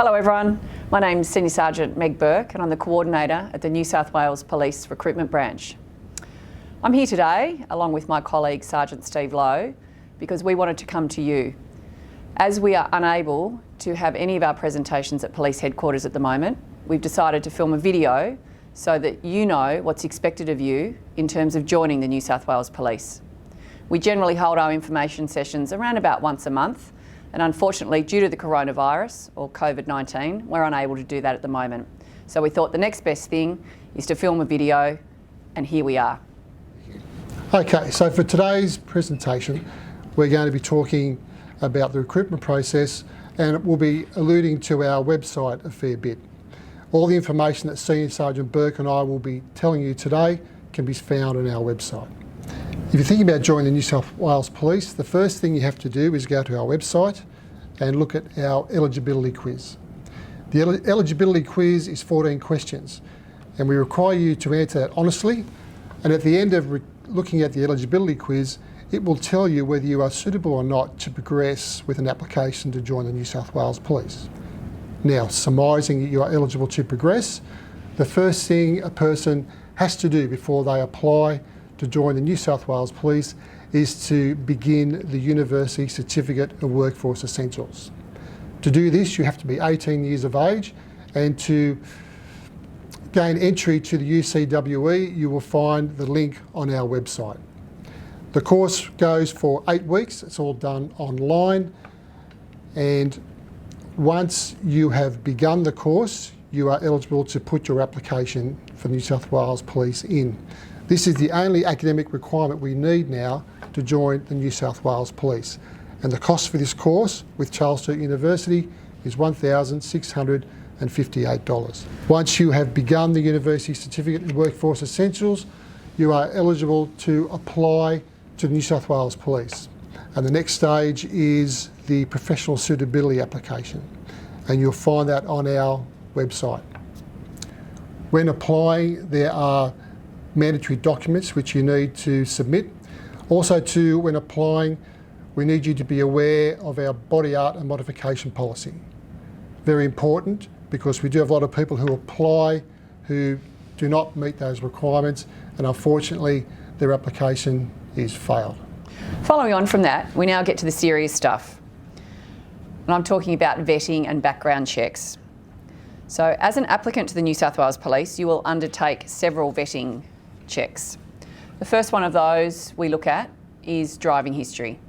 Hello everyone, my name's Senior Sergeant Meg Burke and I'm the Coordinator at the New South Wales Police Recruitment Branch. I'm here today along with my colleague Sergeant Steve Lowe because we wanted to come to you. As we are unable to have any of our presentations at police headquarters at the moment, we've decided to film a video so that you know what's expected of you in terms of joining the New South Wales Police. We generally hold our information sessions around about once a month, and unfortunately, due to the coronavirus or COVID-19, we're unable to do that at the moment. So we thought the next best thing is to film a video, and here we are. Okay, so for today's presentation, we're going to be talking about the recruitment process, and we'll be alluding to our website a fair bit. All the information that Senior Sergeant Burke and I will be telling you today can be found on our website. If you're thinking about joining the New South Wales Police, the first thing you have to do is go to our website and look at our eligibility quiz. The eligibility quiz is 14 questions, and we require you to answer that honestly, and at the end of looking at the eligibility quiz, it will tell you whether you are suitable or not to progress with an application to join the New South Wales Police. Now, surmising that you are eligible to progress, the first thing a person has to do before they apply to join the New South Wales Police is to begin the University Certificate of Workforce Essentials. To do this, you have to be 18 years of age, and to gain entry to the UCWE, you will find the link on our website. The course goes for 8 weeks. It's all done online, and once you have begun the course, you are eligible to put your application for New South Wales Police in. This is the only academic requirement we need now to join the New South Wales Police. And the cost for this course with Charles Sturt University is $1,658. Once you have begun the University Certificate in Workforce Essentials, you are eligible to apply to the New South Wales Police. And the next stage is the professional suitability application. And you'll find that on our website. When applying, there are mandatory documents which you need to submit. Also when applying, we need you to be aware of our body art and modification policy. Very important, because we do have a lot of people who apply who do not meet those requirements, and unfortunately their application is failed. Following on from that, we now get to the serious stuff. And I'm talking about vetting and background checks. So as an applicant to the New South Wales Police, you will undertake several vetting checks. The first one of those we look at is driving history.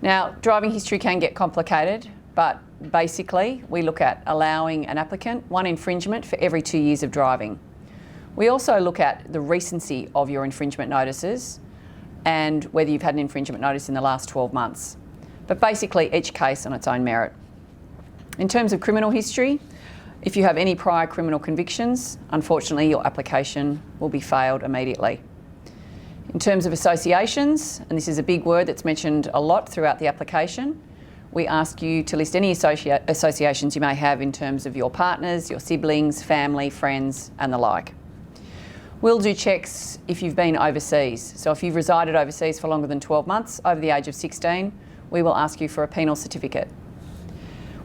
Now, driving history can get complicated, but basically we look at allowing an applicant one infringement for every 2 years of driving. We also look at the recency of your infringement notices and whether you've had an infringement notice in the last 12 months. But basically each case on its own merit. In terms of criminal history, if you have any prior criminal convictions, unfortunately your application will be failed immediately. In terms of associations, and this is a big word that's mentioned a lot throughout the application, we ask you to list any associations you may have in terms of your partners, your siblings, family, friends, and the like. We'll do checks if you've been overseas. So if you've resided overseas for longer than 12 months, over the age of 16, we will ask you for a penal certificate.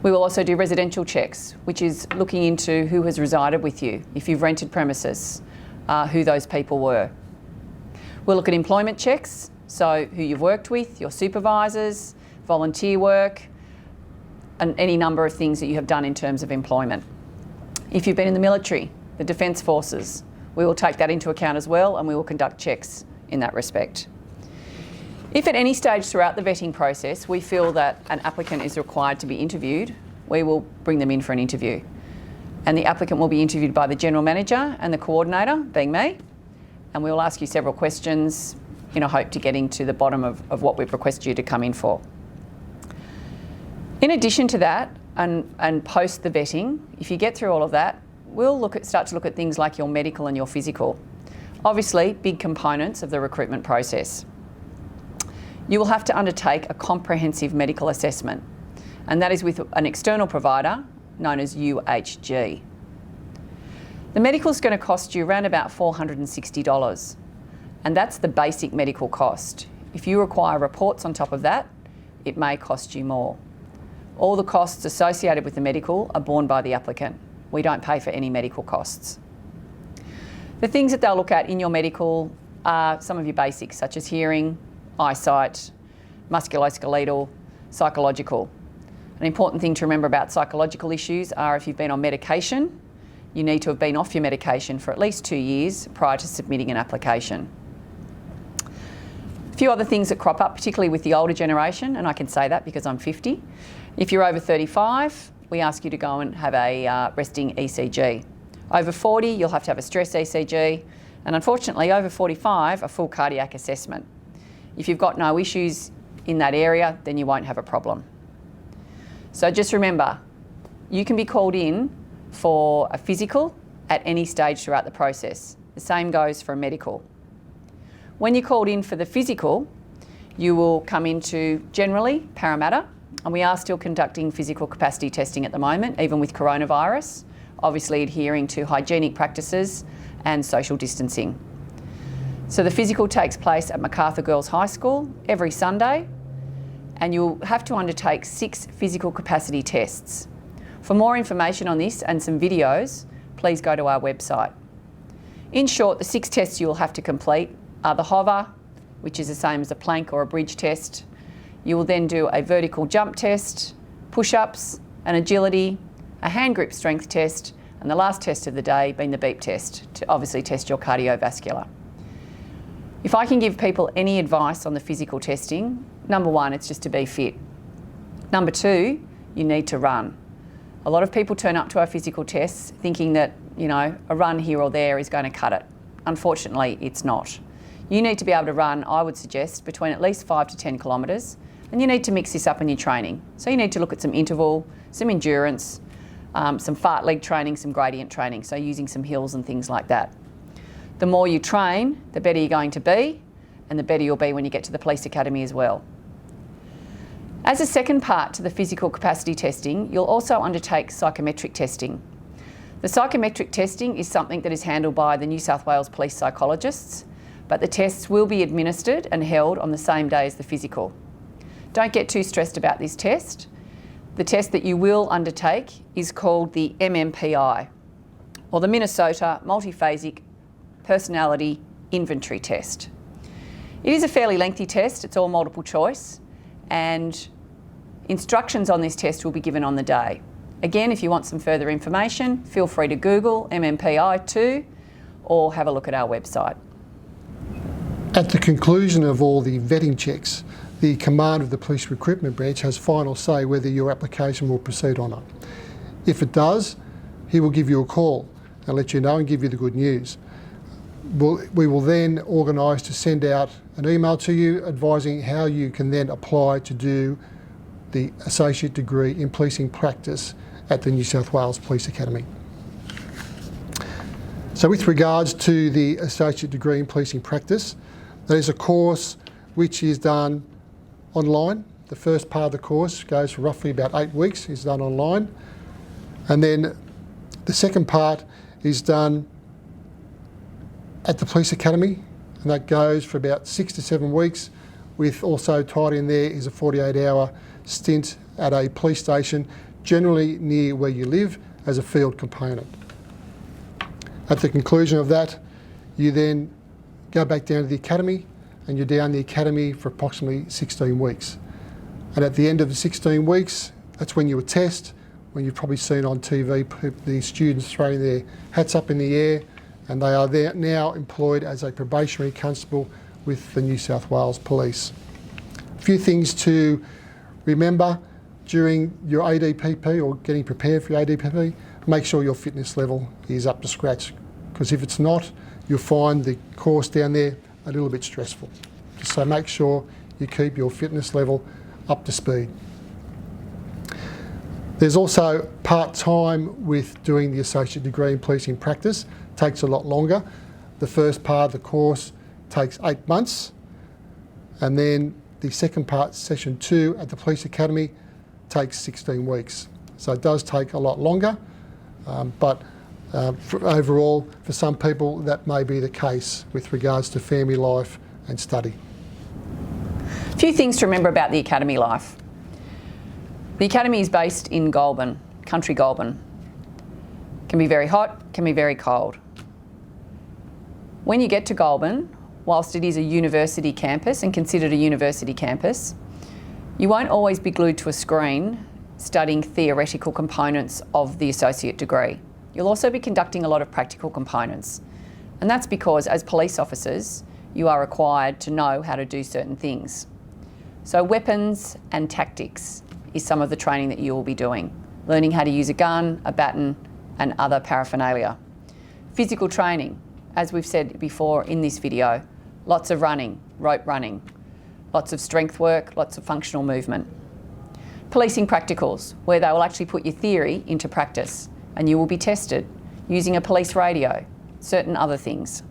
We will also do residential checks, which is looking into who has resided with you, if you've rented premises, who those people were. We'll look at employment checks, so who you've worked with, your supervisors, volunteer work, and any number of things that you have done in terms of employment. If you've been in the military, the Defence Forces, we will take that into account as well, and we will conduct checks in that respect. If at any stage throughout the vetting process we feel that an applicant is required to be interviewed, we will bring them in for an interview. And the applicant will be interviewed by the General Manager and the Coordinator, being me, and we will ask you several questions in a hope to getting to the bottom of what we've requested you to come in for. In addition to that, and post the vetting, if you get through all of that, we'll start to look at things like your medical and your physical. Obviously, big components of the recruitment process. You will have to undertake a comprehensive medical assessment, and that is with an external provider known as UHG. The medical is going to cost you around about $460, and that's the basic medical cost. If you require reports on top of that, it may cost you more. All the costs associated with the medical are borne by the applicant. We don't pay for any medical costs. The things that they'll look at in your medical are some of your basics, such as hearing, eyesight, musculoskeletal, psychological. An important thing to remember about psychological issues are if you've been on medication, you need to have been off your medication for at least 2 years prior to submitting an application. A few other things that crop up, particularly with the older generation, and I can say that because I'm 50. If you're over 35, we ask you to go and have a resting ECG. Over 40, you'll have to have a stress ECG, and unfortunately, over 45, a full cardiac assessment. If you've got no issues in that area, then you won't have a problem. So just remember, you can be called in for a physical at any stage throughout the process. The same goes for a medical. When you're called in for the physical, you will come into generally Parramatta, and we are still conducting physical capacity testing at the moment, even with coronavirus, obviously adhering to hygienic practices and social distancing. So the physical takes place at Macarthur Girls High School every Sunday, and you'll have to undertake 6 physical capacity tests. For more information on this and some videos, please go to our website. In short, the 6 tests you'll have to complete are the hover, which is the same as a plank or a bridge test. You will then do a vertical jump test, push-ups, an agility, a hand grip strength test, and the last test of the day being the beep test to obviously test your cardiovascular. If I can give people any advice on the physical testing, number 1, it's just to be fit. Number 2, you need to run. A lot of people turn up to our physical tests thinking that, a run here or there is going to cut it. Unfortunately, it's not. You need to be able to run, I would suggest, between at least 5 to 10 kilometres, and you need to mix this up in your training. So you need to look at some interval, some endurance, some fartlek training, some gradient training, so using some hills and things like that. The more you train, the better you're going to be, and the better you'll be when you get to the police academy as well. As a second part to the physical capacity testing, you'll also undertake psychometric testing. The psychometric testing is something that is handled by the New South Wales police psychologists, but the tests will be administered and held on the same day as the physical. Don't get too stressed about this test. The test that you will undertake is called the MMPI, or the Minnesota Multiphasic Personality Inventory Test. It is a fairly lengthy test, it's all multiple choice, and instructions on this test will be given on the day. Again, if you want some further information, feel free to Google MMPI2 or have a look at our website. At the conclusion of all the vetting checks, the command of the Police Recruitment Branch has final say whether your application will proceed or not. If it does, he will give you a call and let you know and give you the good news. We will then organise to send out an email to you advising how you can then apply to do the associate degree in policing practice at the New South Wales Police Academy. So with regards to the associate degree in policing practice, that is a course which is done online. The first part of the course goes for roughly about 8 weeks, is done online. And then the second part is done at the Police Academy, and that goes for about 6 to 7 weeks, with also tied in there is a 48-hour stint at a police station, generally near where you live, as a field component. At the conclusion of that, you then go back down to the academy, and you're down the academy for approximately 16 weeks. And at the end of the 16 weeks, that's when you attest, when you've probably seen on TV the students throwing their hats up in the air, and they are there now employed as a probationary constable with the New South Wales Police. A few things to remember during your ADPP or getting prepared for your ADPP, make sure your fitness level is up to scratch, because if it's not, you'll find the course down there a little bit stressful. So make sure you keep your fitness level up to speed. There's also part-time with doing the associate degree in policing practice. Takes a lot longer. The first part of the course takes 8 months, and then the second part, session 2 at the Police Academy, takes 16 weeks. So it does take a lot longer, but overall, for some people, that may be the case with regards to family life and study. A few things to remember about the academy life. The academy is based in Goulburn, country Goulburn. Can be very hot, can be very cold. When you get to Goulburn, whilst it is a university campus and considered a university campus, you won't always be glued to a screen studying theoretical components of the associate degree. You'll also be conducting a lot of practical components. And that's because as police officers, you are required to know how to do certain things. So weapons and tactics is some of the training that you will be doing. Learning how to use a gun, a baton, and other paraphernalia. Physical training, as we've said before in this video, lots of running, rope running, lots of strength work, lots of functional movement. Policing practicals, where they will actually put your theory into practice and you will be tested using a police radio, certain other things.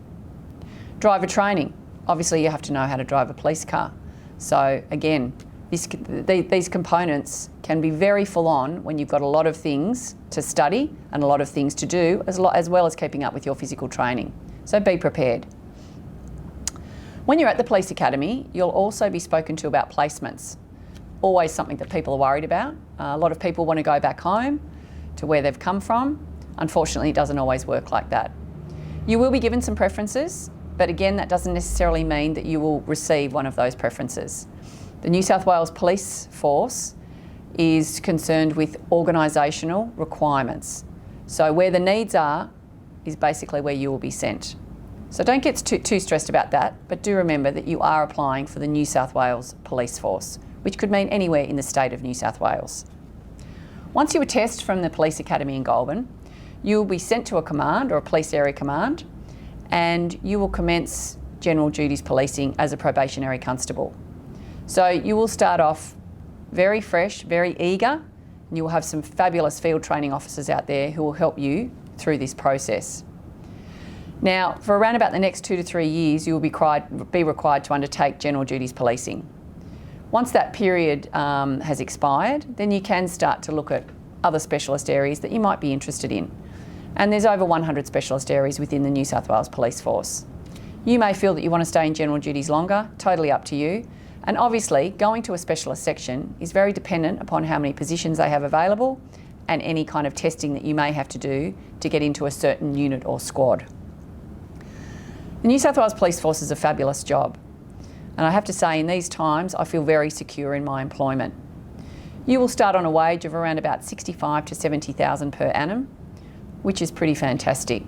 Driver training, obviously you have to know how to drive a police car. So again, these components can be very full on when you've got a lot of things to study and a lot of things to do, as well as keeping up with your physical training. So be prepared. When you're at the police academy, you'll also be spoken to about placements. Always something that people are worried about. A lot of people want to go back home to where they've come from. Unfortunately, it doesn't always work like that. You will be given some preferences, but again, that doesn't necessarily mean that you will receive one of those preferences. The New South Wales Police Force is concerned with organisational requirements. So where the needs are is basically where you will be sent. So don't get too stressed about that, but do remember that you are applying for the New South Wales Police Force, which could mean anywhere in the state of New South Wales. Once you attest from the Police Academy in Goulburn, you will be sent to a command or a police area command, and you will commence general duties policing as a probationary constable. So you will start off very fresh, very eager, and you will have some fabulous field training officers out there who will help you through this process. Now, for around about the next 2 to 3 years, you will be required to undertake general duties policing. Once that period has expired, then you can start to look at other specialist areas that you might be interested in. And there's over 100 specialist areas within the New South Wales Police Force. You may feel that you want to stay in general duties longer, totally up to you. And obviously, going to a specialist section is very dependent upon how many positions they have available and any kind of testing that you may have to do to get into a certain unit or squad. The New South Wales Police Force is a fabulous job. And I have to say, in these times, I feel very secure in my employment. You will start on a wage of around about $65,000 to $70,000 per annum, which is pretty fantastic.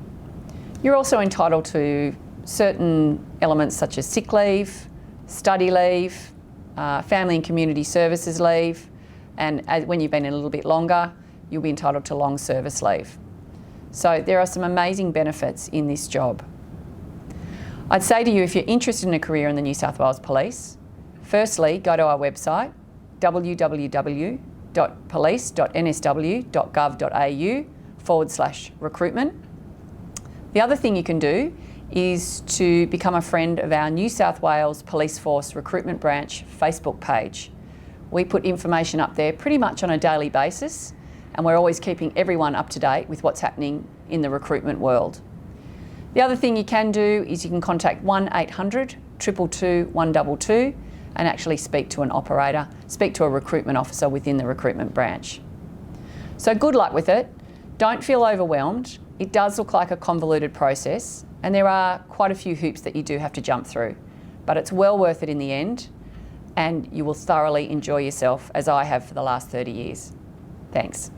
You're also entitled to certain elements such as sick leave, study leave, family and community services leave, and when you've been in a little bit longer, you'll be entitled to long service leave. So there are some amazing benefits in this job. I'd say to you, if you're interested in a career in the New South Wales Police, firstly, go to our website, www.police.nsw.gov.au/recruitment. The other thing you can do is to become a friend of our New South Wales Police Force Recruitment Branch Facebook page. We put information up there pretty much on a daily basis, and we're always keeping everyone up to date with what's happening in the recruitment world. The other thing you can do is you can contact 1800 222 122 and actually speak to an operator, speak to a recruitment officer within the recruitment branch. So good luck with it. Don't feel overwhelmed. It does look like a convoluted process, and there are quite a few hoops that you do have to jump through, but it's well worth it in the end, and you will thoroughly enjoy yourself as I have for the last 30 years. Thanks.